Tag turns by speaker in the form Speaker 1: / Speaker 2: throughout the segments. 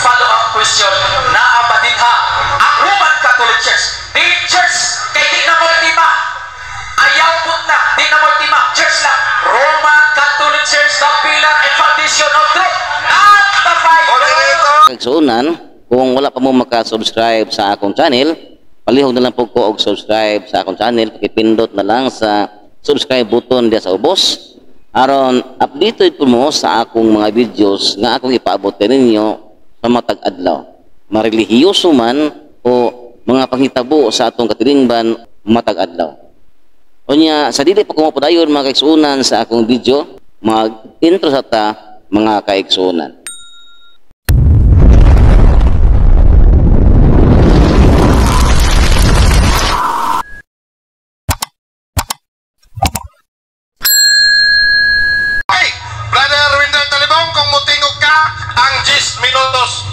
Speaker 1: follow-up question, naa ba din ha ang Roman Catholic Church? Di church, kay di na multima. Ayaw po na, di na multima. Church lang. Roman Catholic Church, the pillar and foundation of truth. Not the Bible.
Speaker 2: Kagsuunan, kung wala pa mo maka-subscribe sa akong channel, palihog na lang po ko og subscribe sa akong channel. Pakipindot na lang sa subscribe button diya sa ubos. Aron updated po mo sa akong mga videos nga akong ipaabot ninyo sa matag adlaw. Marelihiyoso man o mga panghitabo sa atong katilingban matag adlaw. Unya sa dili pa ko mapadayon mga kaigsuunan sa akong video, mag-intro sa ta mga kaigsuunan.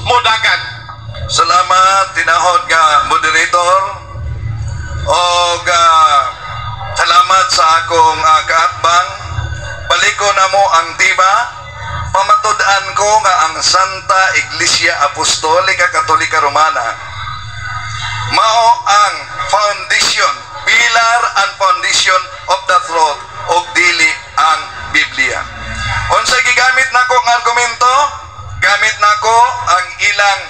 Speaker 3: Mudagan. Salamat tinahod nga moderator o salamat sa akong kaatbang. Baliko na mo ang tiba. Pamatud-an ko nga ang Santa Iglesia Apostolika Katolika Romana mao ang foundation, pillar and foundation of the truth og dili ang Biblia. Unsay gigamit nako nga argumento? Gamit nako ang ilang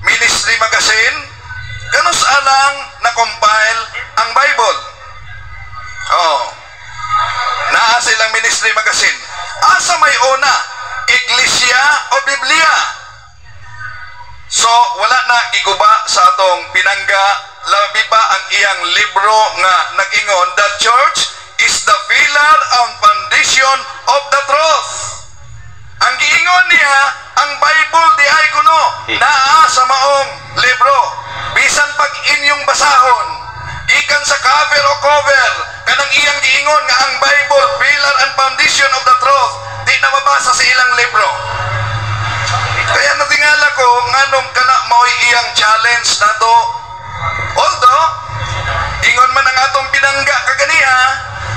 Speaker 3: ministry magazine kanus alang na-compile ang Bible. Naa silang ministry magazine. Asa may una? Iglesia o Biblia? So, wala na giguba sa atong pinangga. Labi pa ang iyang libro nga nag-ingon, the church is the pillar and foundation of the truth. Ang giingon niya, ang Bible di ay kuno, naa sa maong libro. Bisan pag inyong basahon, ikan sa cover o cover, kanang iyang giingon nga ang Bible, pillar and foundation of the truth, di na mabasa sa ilang libro. Kaya natingala ko, nganong kana mo'y iyang challenge na to. Although, ingon man ang atong pinangga kaganiha,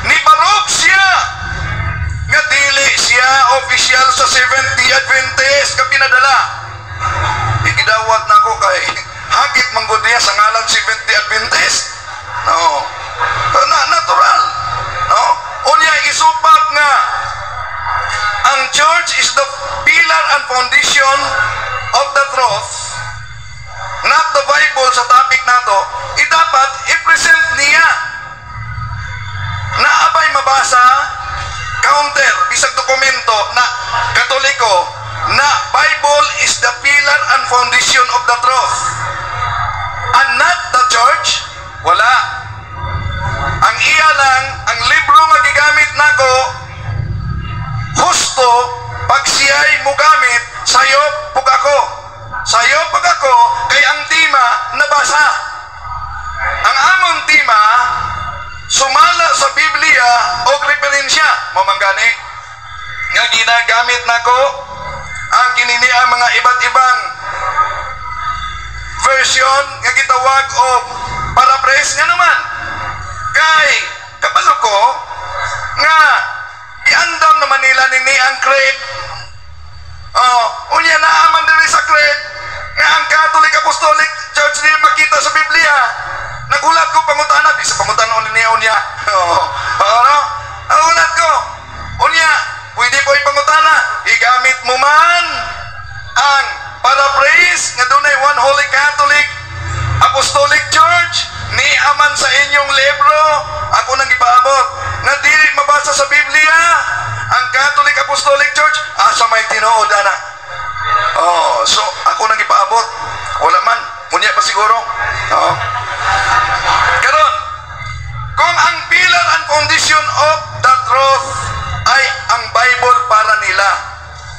Speaker 3: ni barog siya nga dili siya official sa Seventh Day Adventist ka pinadala. Igidawat na ko kay hagit manggod niya sa ngalan Seventh Day Adventist. No. Natural. No. Unya isupak nga ang church is the pillar and foundation of the truth. Not the Bible sa topic nato. Dapat i-present niya na abay mabasa counter, bisag dokumento na Katoliko na Bible is the pillar and foundation of the truth. And not the church, wala. Ang iya lang, ang libro nga gigamit nako, husto, pag siya'y mugamit, sayo pag ako. Sayo pag ako, kay ang tima nabasa. Ang among tima, sumala sa Biblia o referensya mamanggani nga ginagamit nako ang kinini ang mga iba't ibang version nga gitawag og paraphrase nga naman kay kabalo ko nga giandam naman nila nini ang creed unya naaman diri sa creed nga ang Catholic Apostolic Church ni makita sa Biblia. Nagulat ko pangutana, di sa pangutana unya. Nagulat ko. Unya, pwede po ipangutana. Igamit mo man ang paraphrase nga dunay one Holy Catholic Apostolic Church ni aman sa inyong libro. Ako nang ipaabot nga dili mabasa sa Biblia ang Catholic Apostolic Church asa may tinuod ana. So ako nang ipaabot. Wala man. Unya pa siguro. Karon, kung ang pillar and foundation of the truth ay ang Bible para nila,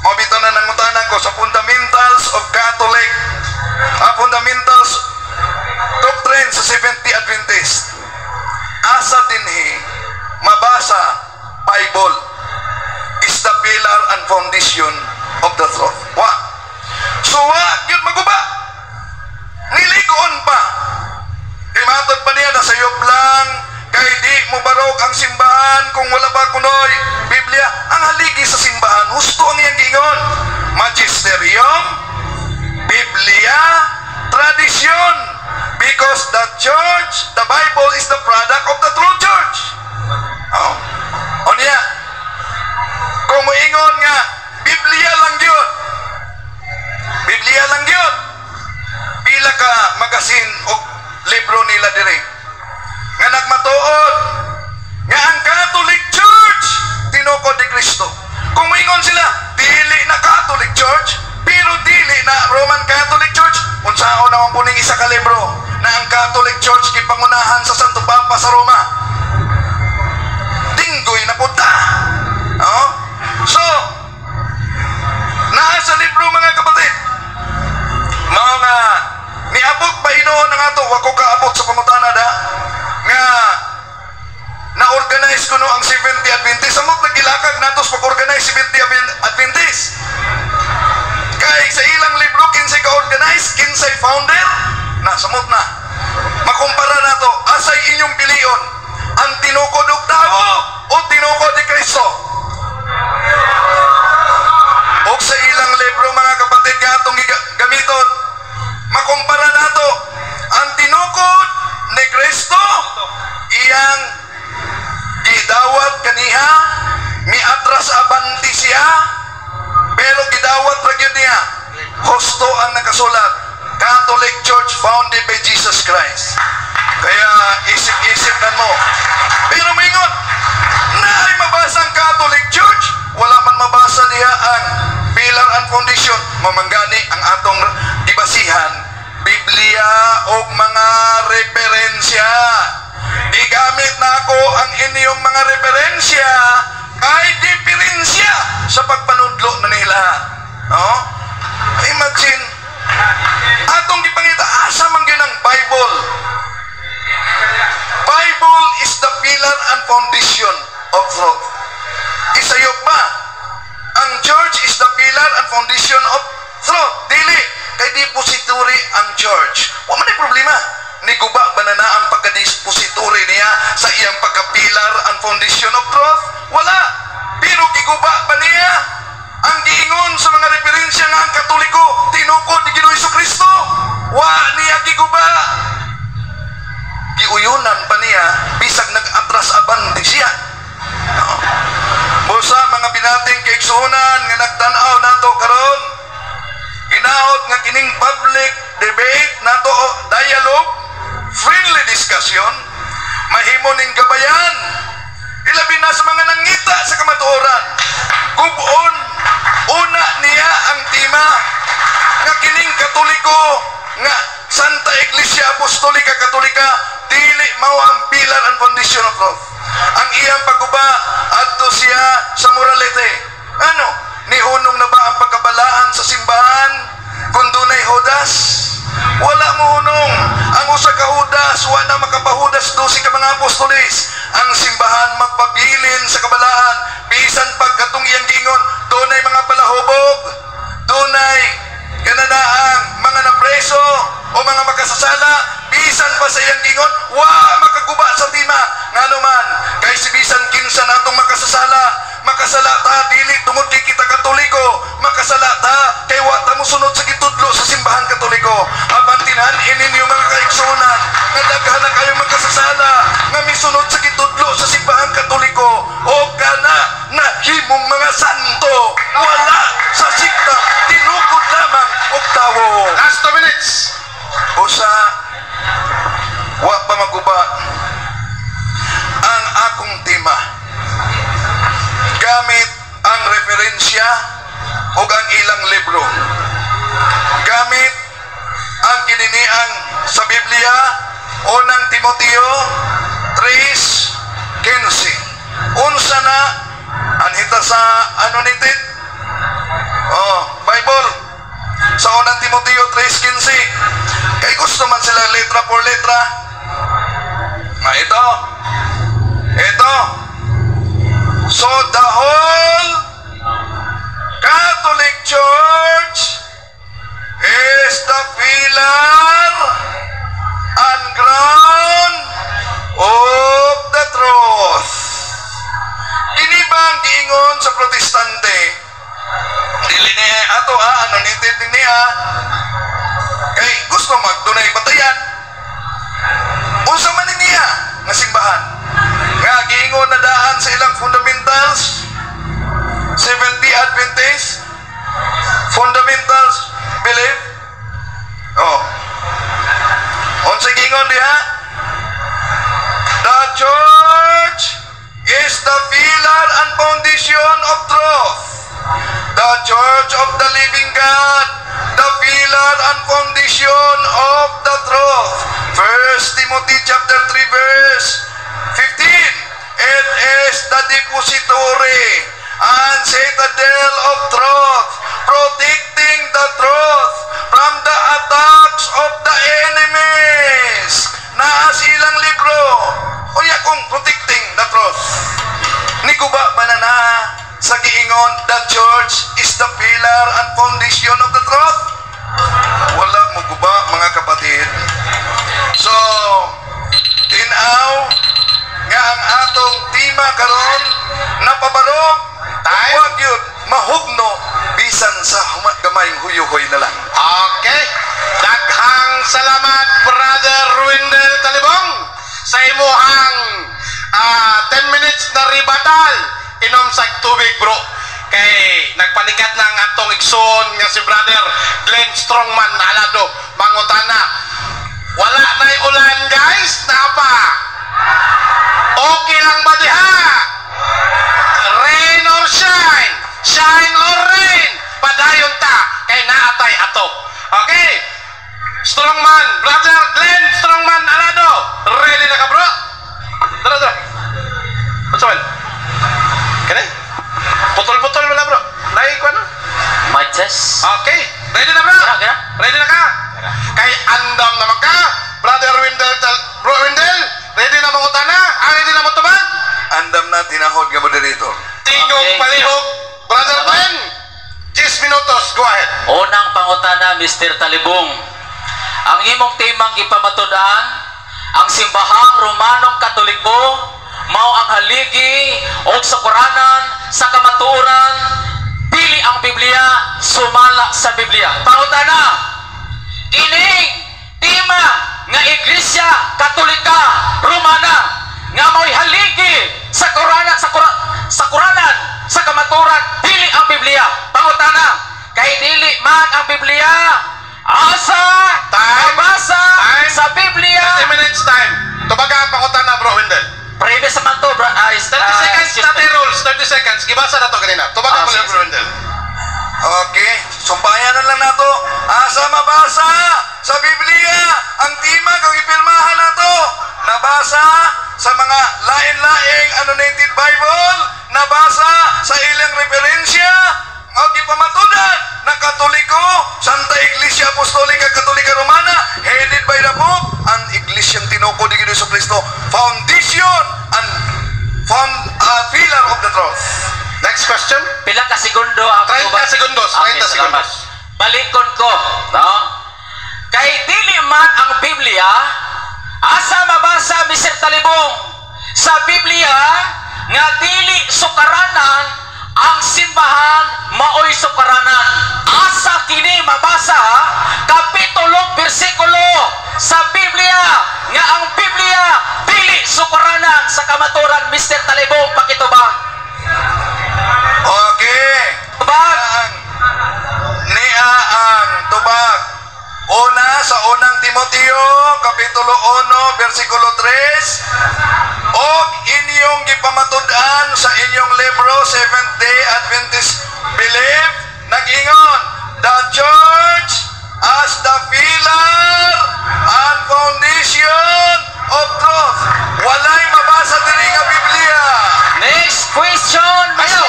Speaker 3: mabito na nangutanan ko sa fundamentals of Catholic, fundamentals doctrine sa Seventh Day Adventist. Asa dinhi mabasa Bible is the pillar and foundation of the truth. So yun maguba. Niligoon pa. Kay matod pa niya, nasayop lang, kay di mo barog ang simbahan kung wala ba kunoy Biblia. Ang haligi sa simbahan, husto ang iyang gingon. Magisterium nila diri. Nga nagmatuod nga ang Catholic Church tinukod ni Kristo. Kung moingon sila, dili na Catholic Church, pero dili na Roman Catholic Church, unsaon naman puning isa ka libro na ang Catholic Church gipangunahan sa Santo Papa sa Roma. Dinggoy na punta. Oh? So, naa sa libro mga kapatid, mga niabot pa inoon nga to, wako kaabot sa pangutana da, nga na-organize ko no ang 70 Adventist. Samot nagilakag natos pag-organize 70 Adventist. Kay sa ilang libro, kinsay ka-organize, kinsay founder, na samot na. Makumpara na to, asay inyong pilion, ang tinukod og tao o tinukod ni Kristo? O sa ilang libro mga kapatid nga itong gamiton, makumpara na to, ang tinukod ni Kristo, iyang gidawat kaniha, miatras abanti siya, pero gidawat ragyod niya. Husto ang nakasulat, Catholic Church founded by Jesus Christ. Kaya isip-isip na mo. Pero mingon, na ay mabasa ang Catholic Church, wala man mabasa niya ang Pillar and Foundation. Mamanggani ang atong ibasihan, Biblia o mga referensya. Igamit na ako ang inyong mga referensya kay diferensya sa pagpanudlo na nila. No? Imagine, atong gipangita, asa man gyud ang Bible. Bible is the pillar and foundation of truth. Isayop ba? Ang church is the pillar and foundation of truth. Dili, kay depository ang church. Wala man problema. Niguba ba na ang pagka-depository niya sa iyang pagka-pillar and foundation of truth? Wala. Pero giguba ba niya ang giingon sa mga referensya nga ang Katoliko tinukod ni Ginoong Jesucristo? Wa niya giguba. Giuyunan pa niya bisag nag-atras abanti siya. No? Busa mga binating kaigsunan nga nagtanaw nato karon, inaot nga kining public debate nato o dialogue, friendly discussion, mahimo ning gabayan, ilabi na sa mga nangita sa kamatuoran. Gubon, una niya ang tema nga kining Katoliko nga Santa Iglesia Apostolika Katolika dili mao ang pillar and foundation of truth. Ang iyang pagguba adto siya sa morality. Ano? Nihunong na ba ang pagkabalaan sa simbahan kung dunay hudas? Wala mo hunong. Ang usa ka hudas wa na makapahudas 12 ka mga apostoles. Ang simbahan magpabilin sa kabalaan bisan pagkatong iyang gingon dunay mga palahubog, dunay kananaang mga napreso o mga makasasala, bisan pa sa iyang gingon wa makaguba sa tima nganuman kay si bisan kinsa natong makasasala, makasala ta dili tungod kay kita Katoliko, makasala ta kay wa ta mosunod sa gitudlo sa simbahan Katoliko. Abantinan ininyo mga kaigsunan nga daghan na kayo makasasala nga misunod sa gitudlo sa simbahan Katoliko o kana na himong mga santo, wala sa sikta, tinukod lamang og tawo.
Speaker 4: Last 2 minutes.
Speaker 3: Usa, wa pa maguba ang akong tema. Gamit ang referensya o ang ilang libro. Gamit ang kininiang sa Biblia, unang Timoteo 3:15. Unsa na anhita sa ano nitit? Bible. Sa unang Timoteo 3:15. Kay gusto man sila letra por letra. Ito. So the whole Catholic Church is the pillar and ground of the truth. Kini ba ang giingon sa Protestante? Dili ni ato ano nitid niya. Kay gusto magdunay batayan. Unsa man niya nga simbahan nga giingon na daan sa ilang fundamentals, 70 Adventist fundamentals belief. Unsa giingon diha? is the pillar and foundation of truth. The church of the living God, the pillar and foundation of the truth. 1 Timothy chapter 3 verse 15. It is the depository and citadel of truth, protecting the truth from the attacks of the enemies. Naa silang libro. Unya kung protecting the truth. Ni guba ba na sa giingon, the church is the pillar and foundation of the truth? Wala mo guba, mga kapatid. So, tinaw nga ang atong tima karon napabarog, huwag yun mahugno bisan sa gamayng huyuhoy na lang.
Speaker 4: Okay. Daghang salamat, Brother Wendell Talibong, sa imuhang 10 minutes na ribatal. Inom sa tubig, bro. Kay nagpalikat ng atong igsoon nga si Brother Glenn Strongman Alado, mangutana. Wala na'y ulan, guys. Napa? Okay lang ba diha? Rain or shine? Shine or rain? Padayon ta. Kay naatay ato. Okay? Strongman, Brother Glenn Strongman Alado. Ready na ka, bro? Tara. What's up? Kani? Putol-putol mo na, bro. Lahi ko ano?
Speaker 1: My test.
Speaker 4: Okay. Ready na, bro?
Speaker 1: Kaya?
Speaker 4: Ready na ka? Kay andam naman ka. Brother Wendell, bro Wendell, ready na mangutana? Ready na mo tubag?
Speaker 3: Andam na tinahod nga moderator.
Speaker 4: Tingog
Speaker 1: Okay.
Speaker 4: palihog. Brother Glenn, 10 minutos. Go ahead.
Speaker 1: Unang pangutana, Mr. Talibong. Ang imong timang ipamatud-an, ang simbahang Romanong Katoliko, mao ang haligi o sa Quranan, sa kamatuoran, dili ang Biblia, sumala sa Biblia. Pangutana, kining tima nga Iglesia Katolika Romana nga mo'y haligi sa Quranan, sa Quranan, sa kamatuoran, dili ang Biblia. Pangutana, kay dili man ang Biblia, asa
Speaker 4: Time.
Speaker 1: mabasa sa Biblia.
Speaker 4: 30 minutes time. Tubaga ang pangutana, bro Wendell.
Speaker 1: Previous naman to,
Speaker 4: 30 seconds natin rules. 30 seconds. Gibasa na to kanina. Tubaga mo lang, bro Wendell.
Speaker 3: Okay, sumbayan na lang nato. Asa mabasa sa Biblia ang tima kung ipirmahan nato. Nabasa sa mga lain-laing annotated Bible, nabasa sa ilang referensya, o gipamatudan ng Katoliko, Santa Iglesia Apostolika Katolika Romana, headed by the Pope, ang Iglesyang tinuko ni Jesucristo, foundation and pillar of the truth.
Speaker 4: Next question.
Speaker 1: Pila ka segundo ang
Speaker 4: 30 segundos. 30 segundos.
Speaker 1: Balikon ko, no? Kay dili man ang Biblia, asa mabasa Mr. Talibong sa Biblia nga dili sukaranan ang simbahan maoy sukaranan. Asa kini mabasa kapitulo bersikulo sa Biblia nga ang Biblia dili sukaranan sa kamaturan, Mr. Talibong, pakitubag.
Speaker 3: Okay.
Speaker 1: Tubag.
Speaker 3: Ang tubag. Una sa unang Timoteo, kapitulo 1, versikulo 3. O inyong gipamatud-an sa inyong libro, Seventh-day Adventist Belief, nag-ingon, the church as the pillar and foundation of truth. Walay mabasa diri nga Biblia.
Speaker 1: Next question.
Speaker 4: Ayaw.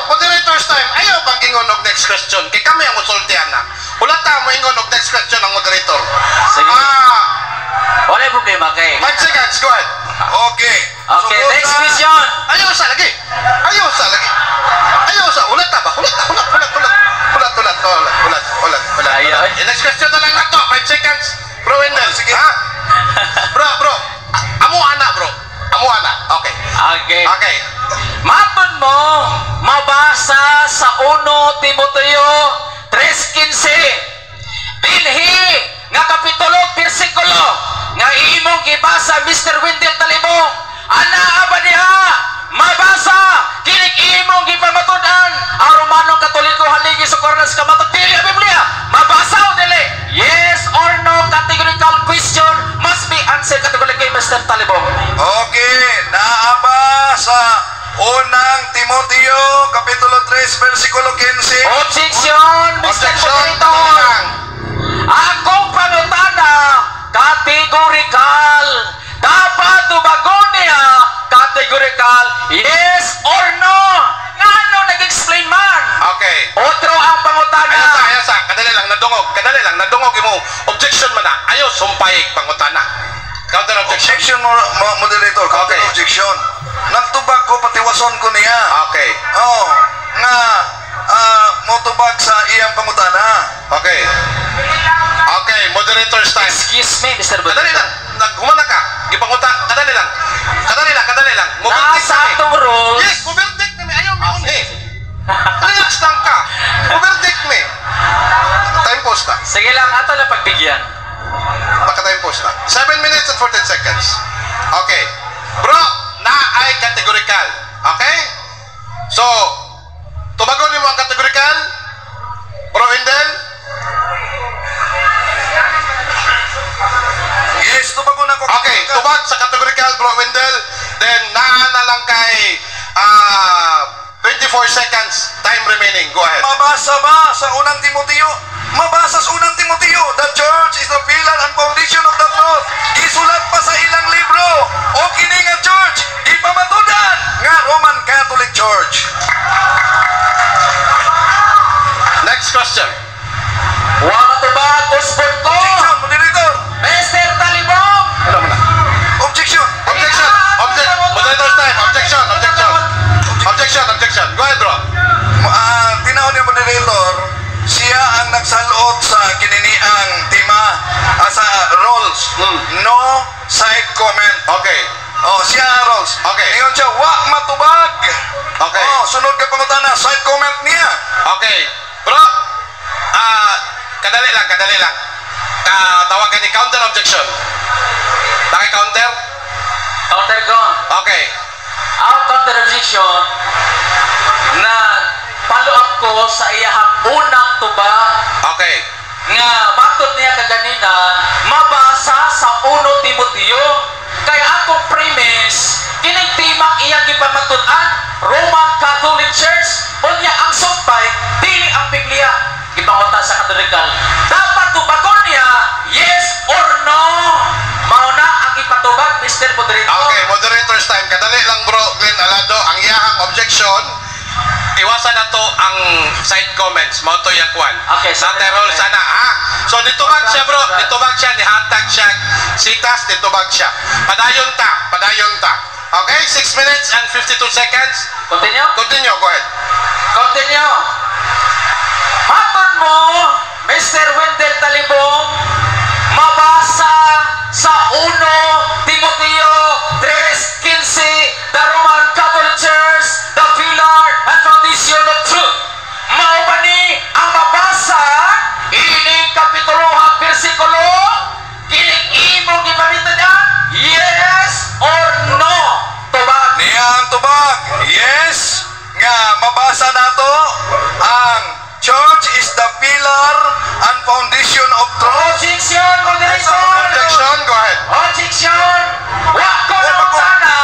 Speaker 4: Moderator's time. Ayaw bang ingon og next question? Kay kami ang usultihan na. Wala ta mo ingon og next question ang moderator.
Speaker 1: Sige. Wala problema kay.
Speaker 4: 5 seconds. Go ahead.
Speaker 3: Okay.
Speaker 1: Okay,
Speaker 3: Sumunod
Speaker 1: next
Speaker 3: na.
Speaker 1: question.
Speaker 4: Ayaw sa lagi. Ulat ta ba? Ulat.
Speaker 1: Ayaw.
Speaker 4: Next question na lang na to. 5 seconds. Bro Wendell.
Speaker 3: Sige.
Speaker 4: Ha? Bro. Amo ana, bro. Okay.
Speaker 1: Okay. Mapon mo, mabasa sa 1 Timoteo 3:15. Dinhi nga kapitulo bersikulo nga imong gibasa, Mr. Wendell Talibong. Anaa ba diha? Mabasa kining imong gipamatud-an ang Romanong Katoliko haligi sa Quranan sa kamatud, dili ang Biblia. Mabasa o dili? Yes or no? Categorical question must be answered categorically, Mr. Talibong.
Speaker 3: Okay, naaba sa unang Timoteo, Kapitulo 3, versikulo 15.
Speaker 1: Objection, Mr.
Speaker 4: Objection.
Speaker 1: Moderator. Akong pangutana, categorical. Dapat tubagon niya, categorical. Yes or no? Ngano nag-explain man?
Speaker 4: Okay.
Speaker 1: Otro ang pangutana.
Speaker 4: Ayan sa, kadali lang, nadungog mo. Objection man na. Ayaw, sumpayig, pangutana. Counter objection.
Speaker 3: Objection, moderator. Counter
Speaker 4: Okay.
Speaker 3: objection. Nagtubag ko, patiwason ko niya.
Speaker 4: Okay.
Speaker 3: Oh, nga, motubag sa iyang pangutana.
Speaker 4: Okay. Okay, moderator's time.
Speaker 1: Excuse me, Mr.
Speaker 4: Kadali
Speaker 1: Moderator.
Speaker 4: lang, naghumana ka. Ipanguta, kadali lang. Moverdict
Speaker 1: Nasa atong rules.
Speaker 4: Yes, moverdict na may ayaw may unhi. Relax lang ka. Moverdict me. Time post na.
Speaker 1: Sige lang, ato lang pagbigyan.
Speaker 4: Naka-time post na. 7 minutes and 14 seconds. Okay. Bro, na ay categorical. Okay? So, tumagon mo ang categorical? Bro Wendell?
Speaker 3: Yes, tubagon ako.
Speaker 4: Okay, tubag sa categorical, Bro Wendell. Then, naana lang kay 24 seconds. Time remaining. Go ahead.
Speaker 3: Mabasa ba sa unang Timoteo? Mabasa sa unang Timoteo. The church is the pillar and foundation of the truth. Gisulat pa sa ilang libro. O kini nga church, ipamatudan nga Roman Catholic Church.
Speaker 4: Next question.
Speaker 1: Wa matubag, uspon ko.
Speaker 3: Objection, moderator.
Speaker 1: Mr. Talibong.
Speaker 4: Hello muna.
Speaker 3: Objection.
Speaker 4: Objection. Moderator's time. Objection. Go ahead, bro.
Speaker 3: Tinaw ni moderator, siya ang nagsalot sa kininiang tema sa rules. No side comment.
Speaker 4: Okay.
Speaker 3: Oh, siya ang rules.
Speaker 4: Okay.
Speaker 3: Ingon siya, wa matubag.
Speaker 4: Okay.
Speaker 3: Oh, sunod ka pangutana, side comment niya.
Speaker 4: Okay. Bro, kadali lang. Tawagan ni counter objection. Naki-counter?
Speaker 1: Counter ko.
Speaker 4: Okay.
Speaker 1: Ang counter objection na follow up ko sa iyahang unang tubag
Speaker 4: Okay.
Speaker 1: nga matod niya kaganina mabasa sa 1 Timoteo. Kaya akong premise, kining timang iyang gipamatudan, Roman Catholic Church, unya ang sumpay, dili ang Biblia. Gipanguta sa Katolikal. Dapat tubagon niya, yes or no? Mauna ang ipatubag, Mr. Moderator.
Speaker 4: Okay, moderator's time. Kadali lang, bro, Glenn Alado. Ang iyahang objection, iwasan na to ang side comments. Mauto yung kwan.
Speaker 1: Okay, sorry.
Speaker 4: Naterol sana, ha? So, ditubag siya, bro. Ditubag siya, nihatag siya. Sitas, ditubag siya. Padayon ta. Okay, 6 minutes and 52 seconds.
Speaker 1: Continue?
Speaker 4: Continue, go ahead.
Speaker 1: Continue. Matod mo, Mr. Wendell Talibong, mabasa sa 1 Timoteo 3:15, the Roman Catholic Church, the pillar and foundation of truth. Mao ba ni ang mabasa ining kapitulo hang bersikulo? Kining imong gipamitudan? Yes or no? Tubag.
Speaker 3: Niya ang tubag. Yes. Nga mabasa nato ang church is the pillar and foundation of truth.
Speaker 1: Objection, moderator.
Speaker 4: Objection, go ahead.
Speaker 1: Objection! Wa ko na utana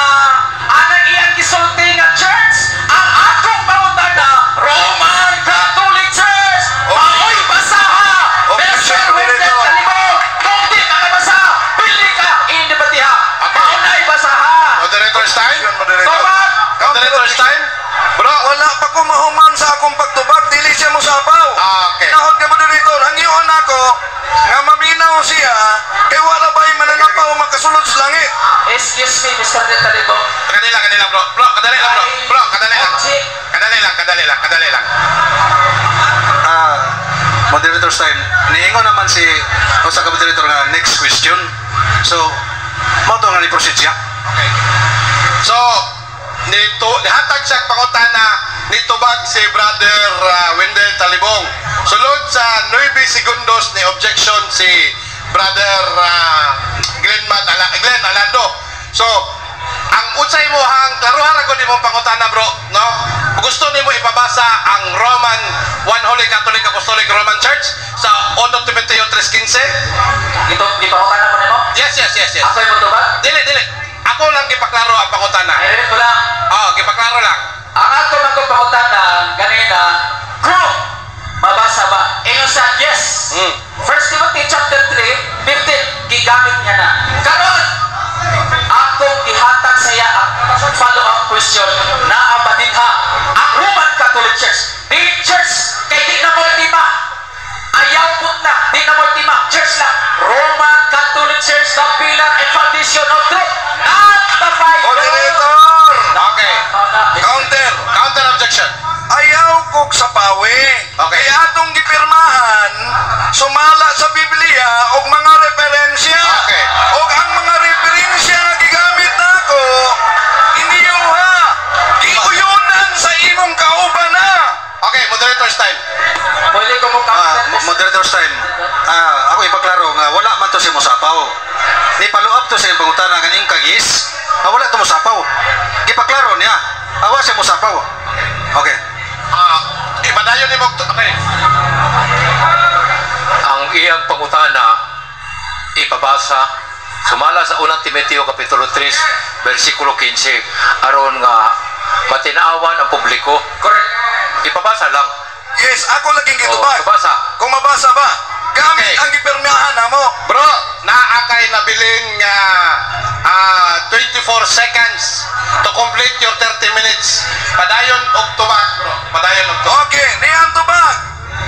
Speaker 1: ang iyang gisulti nga church, ang akong pangutana, Roman Catholic Church! Mao'y basaha!
Speaker 3: Objection,
Speaker 1: Mr. Wendell
Speaker 3: moderator.
Speaker 1: Talibong! Kung di ka nabasa, pili ka! Hindi batiha! Mauna'y basaha!
Speaker 4: Moderator's time.
Speaker 1: Tubag!
Speaker 4: Moderator's time. Bro,
Speaker 3: Wala pa ko mahuman sa akong pagtubag, dili siya mo sabaw.
Speaker 4: Okay.
Speaker 3: Tinahod ka moderator, hangiyon ako nga maminaw siya kay wala ba'y mananapaw makasulod sa langit.
Speaker 1: Excuse me, Mr. Talibong.
Speaker 4: kadali lang, bro. Bro, kadali lang, bro. Bro, kadali lang. Kadali lang.
Speaker 5: Moderator's time. Niingon naman si usa ka moderator nga next question. So, mao to nga ni-proceed siya.
Speaker 4: Okay. So, nihatag siya pangutana nitubag si Brother Wendell Talibong. Sulod sa 9 segundos ni objection si Brother Glenn Alado. So, ang unsay mo hang klaruhan ra gud imong pangutana, bro, no? Gusto nimo ipabasa ang Roman One Holy Catholic Apostolic Roman Church sa 1 Timoteo 3:15?
Speaker 1: Ito, ipakutana ko nimo?
Speaker 4: Yes.
Speaker 1: Ako yung magtubag?
Speaker 4: Dili. Ako lang gipaklaro ang pangutana.
Speaker 1: Ayun ko lang. 1 Timothy chapter 3, 15, gigamit niya na. Karon, akong gihatag sa iya ang follow-up question na abadin ha. Ang Roman Catholic Church, di church, kay di na mo lima. Ayaw po na, di na mo lima. Church lang. Roman Catholic Church, the pillar and foundation of truth. Not the Bible.
Speaker 3: Moderator!
Speaker 4: Okay. Counter objection.
Speaker 3: Ayaw kog sa pawi.
Speaker 4: Okay.
Speaker 3: Kaya atong gipirmahan, sumala sa Biblia og mga referensya.
Speaker 4: Okay.
Speaker 3: Og ang mga referensya nga gigamit nako, iniyuha. Giuyonan sa imong kauban na.
Speaker 4: Okay, moderator's time.
Speaker 1: Pwede ko mo
Speaker 5: Moderator's time. Ako ipaklaro nga wala man to si Musapaw. Ni follow up to sa iyang pangutana nga ning kagis. Wala to Musapaw. Gipaklaro niya. Awa si Musapaw. Okay.
Speaker 4: Ipadayon ni Mok. Okay.
Speaker 6: Ang iyang pangutana ipabasa sumala sa unang Timoteo kapitulo 3 bersikulo 15 aron nga matinaawan ang publiko.
Speaker 1: Correct.
Speaker 6: Ipabasa lang.
Speaker 3: Yes, ako laging gitubag.
Speaker 6: Ipabasa.
Speaker 3: Kung mabasa ba, gamit
Speaker 4: Okay.
Speaker 3: ang gipirmahan namo.
Speaker 4: Bro, naakay nabiling 24 seconds to complete your 30 minutes. Padayon og tubag, bro. Padayon og tubag.
Speaker 3: Okay, niyang tubag.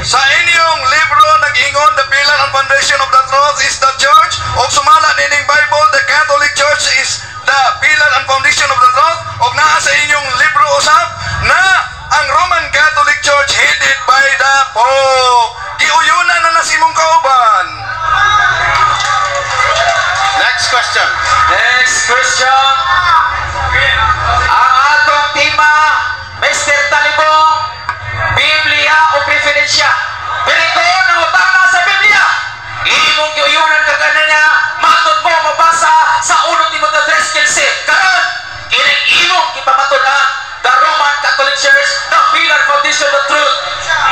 Speaker 3: Sa inyong libro nag-ingon, the pillar and foundation of the truth is the church. O sumala nining Bible, the Catholic Church is the pillar and foundation of the truth. O naa sa inyong libro usap na ang Roman Catholic Church headed by the Pope. Giuyunan na nasimong kauban.
Speaker 4: Next question.
Speaker 1: Next question. Ang atong tema, Mr. Talibong, Biblia o preferensya? Pero na utana sa Biblia. Imong giuyunan ka ganan niya, matod mo mabasa sa 1 Timoteo 3:15. Karon, kining imong gipamatunan, the Roman Catholic Church, the pillar foundation of the truth.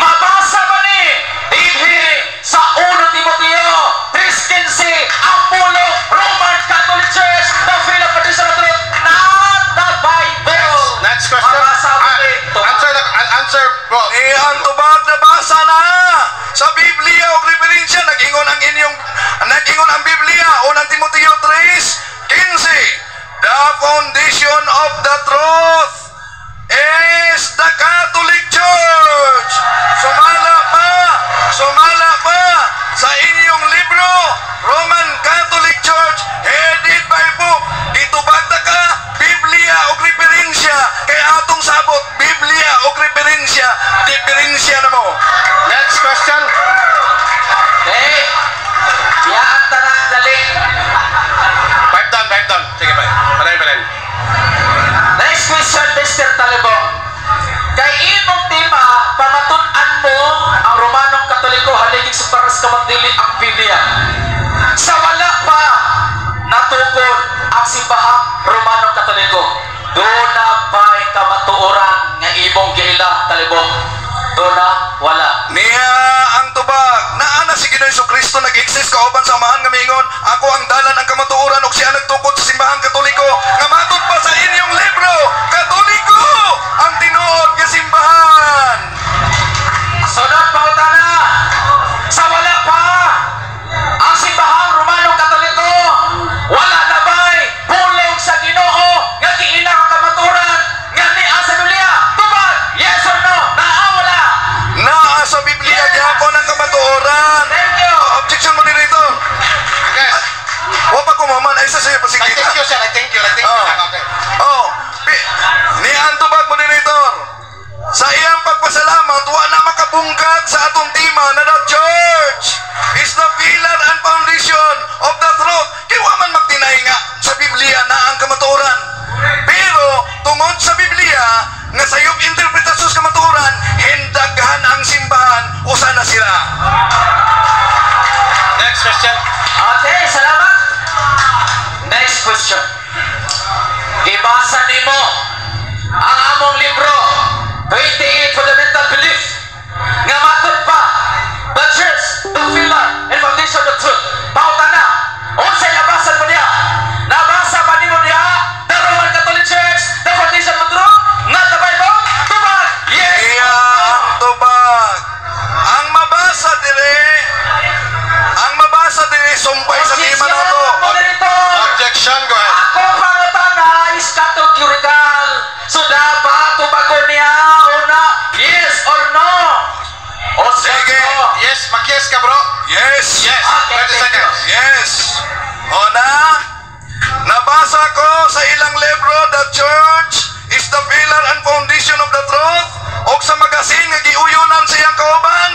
Speaker 1: Mabasa ba ni? Dinhi sa 1 Timoteo 3:15, ang pulong Roman Catholic Church, the pillar foundation of the truth, not the Bible.
Speaker 4: Next question.
Speaker 1: Mabasa ba ni?
Speaker 4: Answer, bro.
Speaker 3: Niyang tubag na basa na sa Biblia o referensya nag-ingon ang Biblia unang Timoteo 3:15. The foundation of the truth is the Catholic Church. Sumala pa sa inyong libro, Roman Catholic Church, headed by Pope. Itubag na ka, Biblia o referensya. Kaya atong sabot, Biblia o referensya, diferensya na mo.
Speaker 4: Next question.
Speaker 1: Eh, yaan tanang dali.
Speaker 4: 5 down. Sige, bye. Padayon.
Speaker 1: Next question, Mr. Talibong. Kay imong tema, pamatunan mo ang Romanong Katoliko haligig sa paras kamandili ang Biblia. Sa wala pa natukod ang simbahang Romanong Katoliko, doon na ba'y kamatuoran nga imong giila, Talibong? Doon na wala.
Speaker 3: Niya ang tubag. Naana si Ginoong Jesucristo nag-exist kauban sa amahan nga mingon, ako ang dalan ang kamatuoran ug siya nagtukod sa simbahang Katoliko. Nga matod pa sa inyong libro, Katoliko ang tinuod nga simbahan.
Speaker 1: Sunod pangutana. Sa wala pa ang simbahang Romanong Katoliko, wala na ba'y pulong sa Ginoo nga giila ang kamaturan nga niya sa Biblia? Tubag, yes or no? Naawala.
Speaker 3: Naa sa Biblia gyapon ang kamatuoran.
Speaker 1: Thank you.
Speaker 3: Objection mo dito.
Speaker 4: Guys,
Speaker 3: Wa pa ko maman ay sa siya
Speaker 4: I thank
Speaker 3: pasigita.
Speaker 4: you, sir. I thank you.
Speaker 3: Okay.
Speaker 4: Okay.
Speaker 3: Ni antubag moderator. Sa iyang pagpasalamat, wa na makabungkag sa atong tema na the church is the pillar and foundation of the truth. Kaya wa man magtinay nga sa Biblia na ang kamatuoran. Pero tungod sa Biblia nga sayop interpretasyon sa kamatuoran, hindaghan ang simbahan, usa na sila.
Speaker 4: Next question.
Speaker 1: Okay, salamat. Next question. Ibasa nimo ang among libro, 28 Fundamental Belief, nga matod pa, the
Speaker 4: Mag-yes ka, bro?
Speaker 3: Yes.
Speaker 4: Yes.
Speaker 1: Okay,
Speaker 4: 30
Speaker 1: thank
Speaker 4: seconds.
Speaker 3: Yes. Una, nabasa ko sa ilang libro, the church is the pillar and foundation of the truth. O sa magasin nga giuyunan siyang kauban,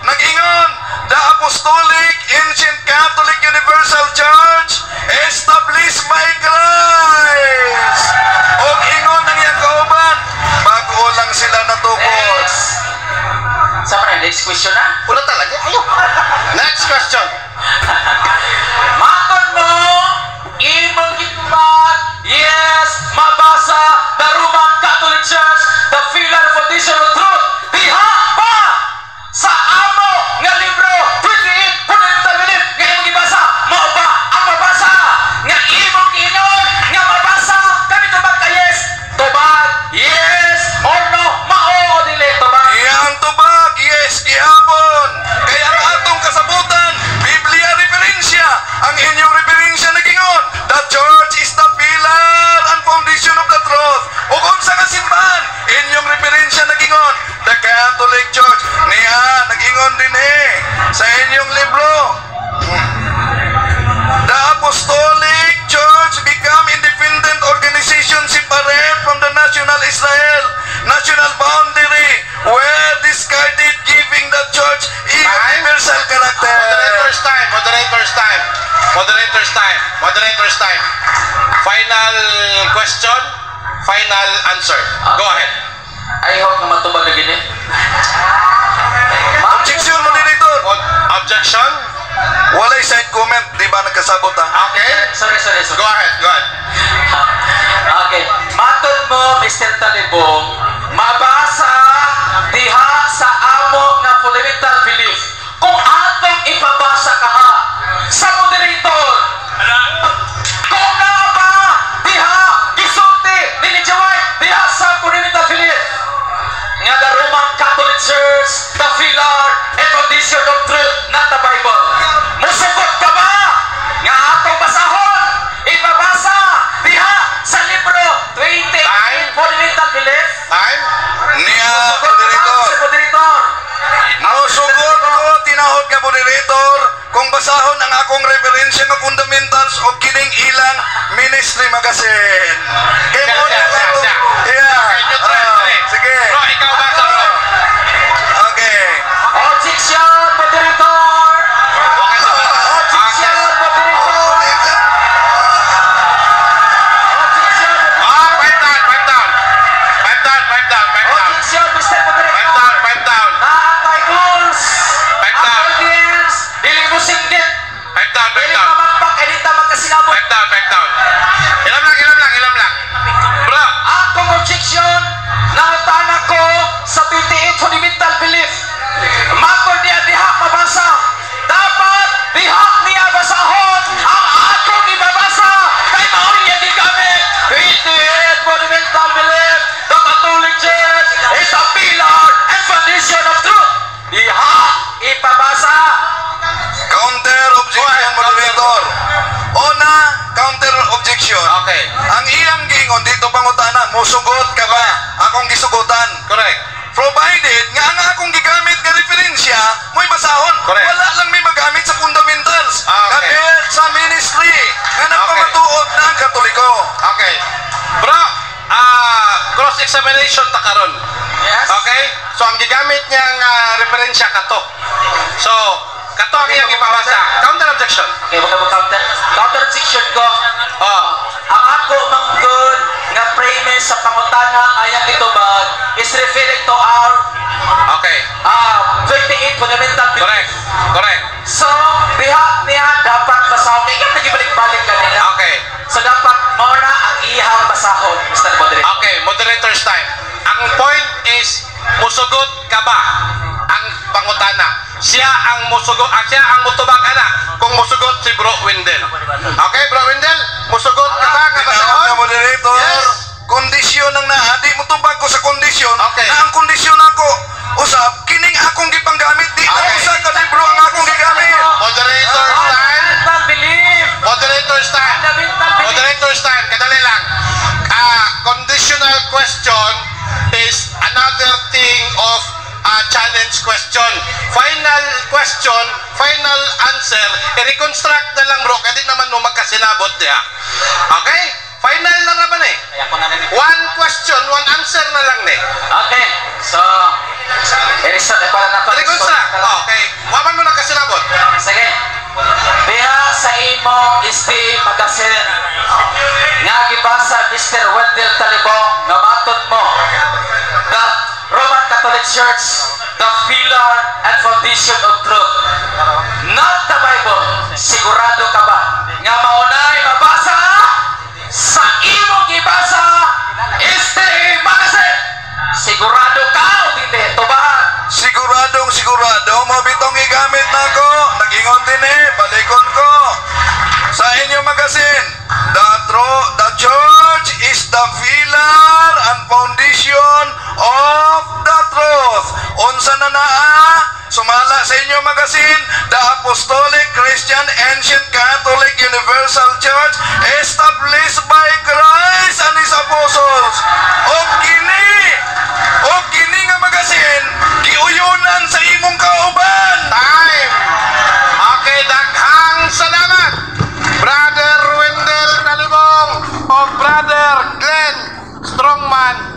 Speaker 3: nag-ingon, the Apostolic Ancient Catholic Universal Church established by Christ. O ingon ng iyang kauban, bago lang sila natupod.
Speaker 1: Sa next question na?
Speaker 4: Ulat talaga. Ayaw. Next question.
Speaker 1: Maton mo, imong gitubag, yes, mabasa, the Roman Catholic Church, the pillar foundation of truth, diha pa sa amo nga libro, 28 fundamental belief, nga imong gibasa, mao ba ang mabasa, nga imong giingon, nga mabasa, kami tubag ka yes, tubag, yes, or no, mao o dili, tubag.
Speaker 3: Iyang tubag, yes, gihapon. Kaya ang atong kasabutan, Biblia referensya. Ang inyong referensya nagingon, the church is the pillar and foundation of the truth. O kung sa kasimbahan, inyong referensya nagingon, the Catholic Church. Niya, nagingon din sa inyong libro. The Apostolic Church become independent organization separate from the national Israel, national boundary, were discarded, giving the church universal character.
Speaker 4: Moderator's time. Moderator's time. Moderator's time. Moderator's time. Final question. Final answer. Go ahead.
Speaker 1: I hope na matubag na gini.
Speaker 3: Objection, moderator.
Speaker 4: Objection.
Speaker 3: Walay side comment, di ba nagkasabot ha?
Speaker 4: Okay.
Speaker 1: Sorry.
Speaker 4: Go ahead. Go ahead.
Speaker 1: Okay. Matod mo, Mr. Talibong, mabasa diha sa amo nga fundamental belief. Kung atong ipabasa ka ha, sa moderator, kung nga ba diha, gisulti, ninijaway, diha sa fundamental belief, nga the Roman Catholic Church, the pillar and foundation of truth, not the Bible. Musugot ka ba? Nga atong basahon, ipabasa diha sa libro 28 fundamental belief.
Speaker 4: Time.
Speaker 3: Niya,
Speaker 1: Musugot ka ba
Speaker 3: moderator.
Speaker 1: sa moderator?
Speaker 3: Musugot ko, tinahod ka moderator, kung basahon ang akong referensya nga fundamentals o kining ilang ministry magazine. Kaya mo na
Speaker 4: Siya.
Speaker 3: Yeah.
Speaker 4: Okay, neutral. Dali.
Speaker 3: Sige.
Speaker 4: Bro, ikaw ba sa bro?
Speaker 3: Okay.
Speaker 1: Objection, moderator!
Speaker 4: Okay na ba?
Speaker 1: Objection, moderator! Objection,
Speaker 4: Pipe down. Pipe down. Pipe down. Pipe down. Pipe down.
Speaker 1: objection, Mr. Moderator!
Speaker 4: Pipe down. Pipe down.
Speaker 1: Naatay rules!
Speaker 4: Pipe
Speaker 1: Ang
Speaker 4: down.
Speaker 1: audience, dili mo singgit!
Speaker 4: Pipe down. Pipe
Speaker 1: Dili
Speaker 4: down.
Speaker 1: mamagpak, edita magkasinabot!
Speaker 4: Pipe down. Pipe down. Ilam lang. Bro.
Speaker 1: Akong objection, nautana ko sa 28 fundamental belief. Matod niya diha mabasa. Dapat diha niya basahon ang akong ibabasa. Kay mao niya gigamit. 28 fundamental belief. The Catholic Church is a pillar and foundation of truth. Diha ipabasa.
Speaker 3: Counter objection, moderator. Una, counter objection.
Speaker 4: Okay.
Speaker 3: Ang iyang gingon dito pangutana, musugot ka ba? Akong gisugutan.
Speaker 4: Correct.
Speaker 3: Provided nga ang akong gigamit nga referensya, mo'y basahon.
Speaker 4: Correct.
Speaker 3: Wala lang may magamit sa fundamentals.
Speaker 4: Okay.
Speaker 3: Kapit sa ministry nga nagpamatuod na ang Katoliko.
Speaker 4: Okay. Bro, cross-examination ta karon.
Speaker 1: Yes.
Speaker 4: Okay? So, ang gigamit niyang referensya kato. So, kato ang iyang ipabasa. Counter objection.
Speaker 1: Okay, baka counter. Counter objection ko.
Speaker 4: Oh.
Speaker 1: Ang ako manggod nga premise sa pangutana ayang itubag is referring to our
Speaker 4: Okay.
Speaker 1: 28 fundamental belief.
Speaker 4: Correct. Correct.
Speaker 1: So, diha niya dapat basahon. Kaya nagibalik-balik kanina.
Speaker 4: Okay.
Speaker 1: So, dapat mauna ang ihang basahon, Mr. Moderator.
Speaker 4: Okay, moderator's time. Ang point is, musugot ka ba ang pangutana? Siya ang mutubag ana kung musugot si Bro Wendell. Okay, Bro Wendell? Musugot ka ba nga
Speaker 3: Tinawag
Speaker 4: basahon?
Speaker 3: na moderator.
Speaker 4: Yes.
Speaker 3: Kondisyon ang naa. Di mo tubag ko sa kondisyon.
Speaker 4: Okay.
Speaker 3: Na ang kondisyon ako, usap, kining akong gipanggamit. Di na
Speaker 4: Okay.
Speaker 3: usa ka libro ang akong gigamit.
Speaker 4: Moderator's time.
Speaker 1: Fundamental belief.
Speaker 4: Moderator's time.
Speaker 1: Fundamental belief.
Speaker 4: Moderator's time. Kadali lang. Conditional question is another thing of challenge question. Final question final answer, i-reconstruct na lang bro, kasi naman no magkasilabot niya. Okay? Final na naman eh. One question, one answer na lang eh.
Speaker 1: Okay. So, i-restart para na to.
Speaker 4: Reconstruct. Okay. Waman mo nagkasilabot.
Speaker 1: Sige. Diha sa imo STM Magazine nga gibasa Mr. Wendell Talibong nga matod mo the Roman Catholic Church, the pillar and foundation of truth, not the Bible. Sigurado ka ba nga maunay mabasa sa imong gibasa STM Magazine? Sigurado ka o dili? Tubahan.
Speaker 3: Sigurado mo bitong igamit na ko. Nagingon din balikon ko. Sa inyong magazine, the church is the pillar and foundation of the truth. Unsa na sumala sa inyong magazine, the Apostolic Christian Ancient Catholic Universal Church established by Christ and His Apostles. O kini nga magazine, giuyunan sa imong kauban.
Speaker 4: Time! Okay, daghang salamat! Brother Wendell Talibong o Brother Glenn Strongman.